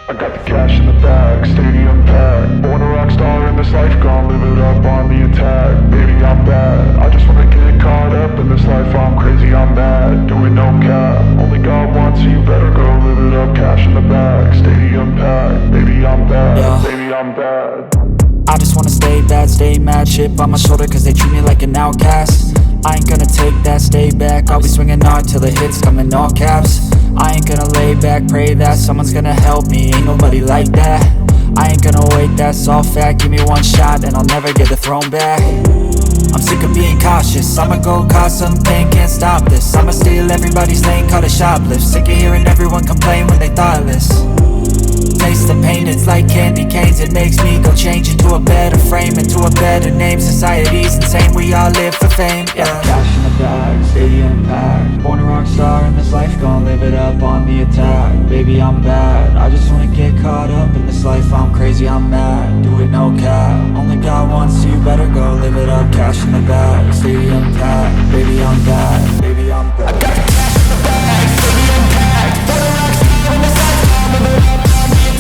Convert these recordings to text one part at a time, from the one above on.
I got the cash in the bag, stadium packed. Born a rock star in this life, gon' live it up on the attack. Baby, I'm bad, I just wanna get caught up in this life. I'm crazy, I'm mad, doing no cap. Only God wants you, better go live it up. Cash in the bag, stadium packed. Baby, I'm bad, Yeah. baby, I'm bad. I just wanna stay bad, stay mad. Chip on my shoulder cause they treat me like an outcast. I ain't gonna take that, stay back. I'll be swinging hard till the hits come in all caps. I ain't gonna lay back, pray that someone's gonna help me. Ain't nobody like that. I ain't gonna wait, that's all fact. Give me one shot and I'll never get the throne back. I'm sick of being cautious, I'ma go cause some pain, can't stop this. I'ma steal everybody's lane, call it shoplift. Sick of hearing everyone complain when they thoughtless. Taste the pain, it's like candy canes. It makes me go change into a better frame, into a better name. Society's insane, we all live for fame, yeah. Cash in the bag, stadium packed. Born a rock star in this life, gon' live it up on the attack. Baby, I'm bad, I just wanna get caught up in this life. I'm crazy, I'm mad, do it no cap. Only God wants you, better go live it up. Cash in the bag, stadium packed. Baby, I'm bad, baby, I'm bad. I got the cash in the bag, stadium packed. Born a rock star in this life, gon' live it up.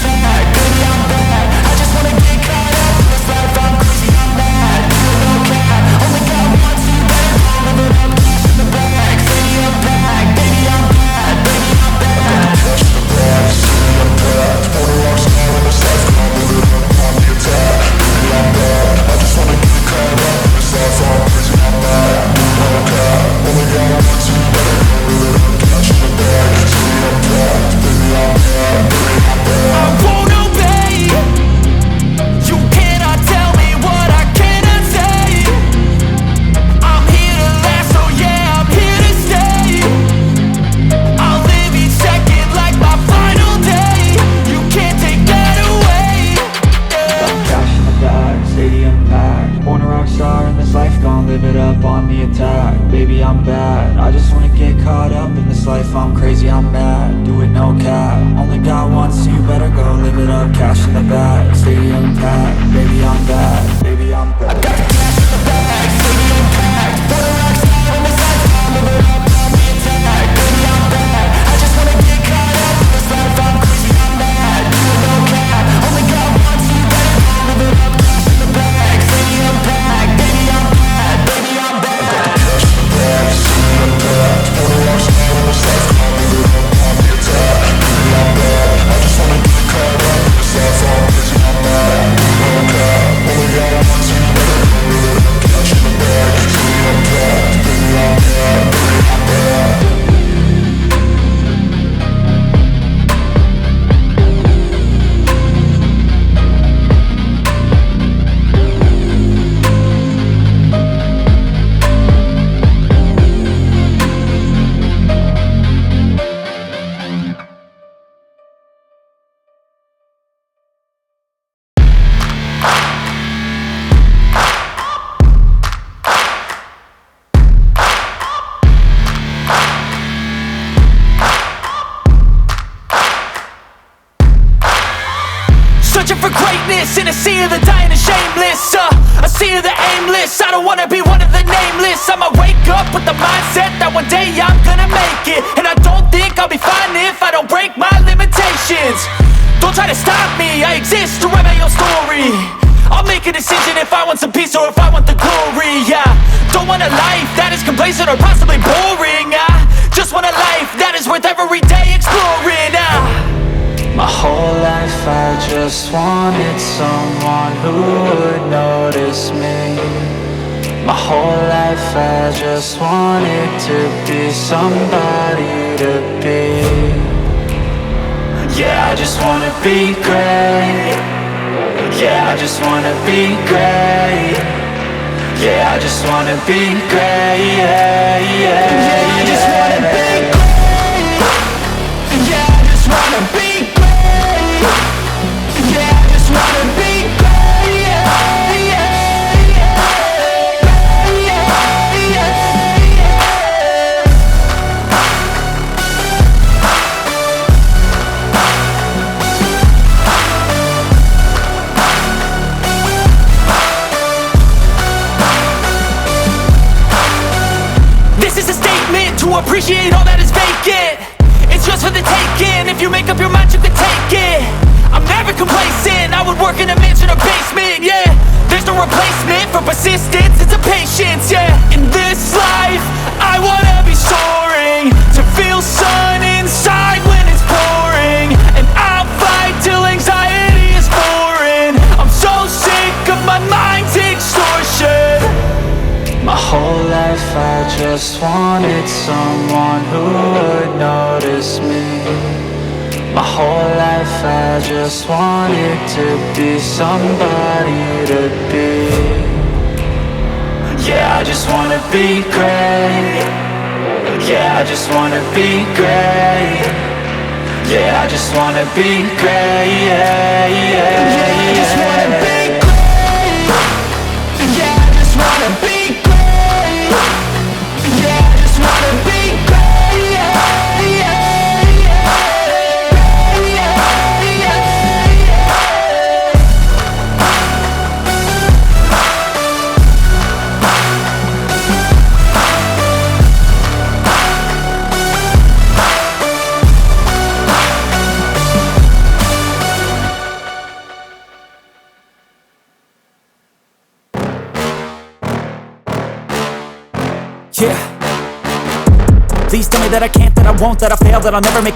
Baby, I'm bad, I just wanna get caught up in this life. I'm crazy, I'm mad, do it no cap. Only God wants you, better go live it up. Cash in the bag, stadium packed. Baby, I'm bad, baby, I'm bad. Cash in the bag, stadium packed. Born a rock star in this life, gon' live it up on the attack. Baby, I'm bad, I just wanna get caught up in this life. I'm crazy, I'm mad, do it no cap. Only God wants you, better go live it up. Cash in the bag, stadium packed. Baby, I'm bad, baby, I'm bad. I won't obey. You cannot tell me what I cannot say. I'm here to last, so yeah, I'm here to stay. I'll live each second like my final day. You can't take that away, yeah. Cash in the bag, stadium packed. Born a rock star in this life, gon' live it up on the attack. Baby, I'm bad, I just wanna get caught up in this life. I'm crazy, I'm mad, do it no cap. Only God wants you, better go live it up. Cash in the bag, stadium packed. Baby, I'm bad, baby, I'm bad. I got the cash in the bag, stadium packed. Born a rock star in this life, gon' live it up on the attack. Baby, I'm bad, I just wanna get caught up in this life. I'm crazy, I'm mad, do it no cap. Only God wants you, better go live it up. Cash in the bag, stadium packed. Baby, I'm bad, baby, I'm bad. I got the cash in the bag, stadium packed. Born a rock star in this life, gon' live it up on the attack. Baby, I'm bad, I just wanna get caught up in this life. I'm crazy, I'm mad, do it no cap. Only God wants you, better go live it up. Cash in the bag, stadium packed. Baby, I'm bad, baby, I'm bad. Searching for greatness in a sea of the dying and shameless, a sea of the aimless. I don't wanna be one of the nameless. I'ma wake up with the mindset that one day I'm gonna make it. And I don't think I'll be fine if I don't break my limitations. Don't try to stop me, I exist to write my own story. I'll make a decision if I want some peace or if I want the glory, yeah. Don't want a life that is complacent or possibly boring. I just want a life that is worth every day exploring. My whole life I just wanted someone who would notice me. My whole life I just wanted to be somebody to be. Yeah, I just wanna be great. Yeah, I just wanna be great. Yeah, I just wanna be great. Yeah, yeah, yeah, I just wanna be great. Yeah, I just wanna be great. Yeah, I just wanna be great. Yeah, yeah, yeah. Yeah, yeah, yeah. This is a statement to appreciate all that is vacant. It's yours for the taking. If you make up your mind, you can take it. I'm never complacent, I would work in a mansion or basement, yeah. There's no replacement for persistence, it's a patience, yeah. In this life, I wanna be soaring, to feel sun inside when it's pouring. And I'll fight till anxiety is foreign. I'm so sick of my mind's extortion. My whole life I just wanted someone who would notice me. My whole life I just wanted to be somebody to be. Yeah, I just wanna be great. Yeah, I just wanna be great. Yeah, I just wanna be great. Yeah, yeah, yeah, I just wanna be great. Yeah, I just wanna be great. Yeah, I just wanna be great. Yeah, yeah. Yeah. Please tell me that I can't, that I won't, that I fail, that I'll never make it.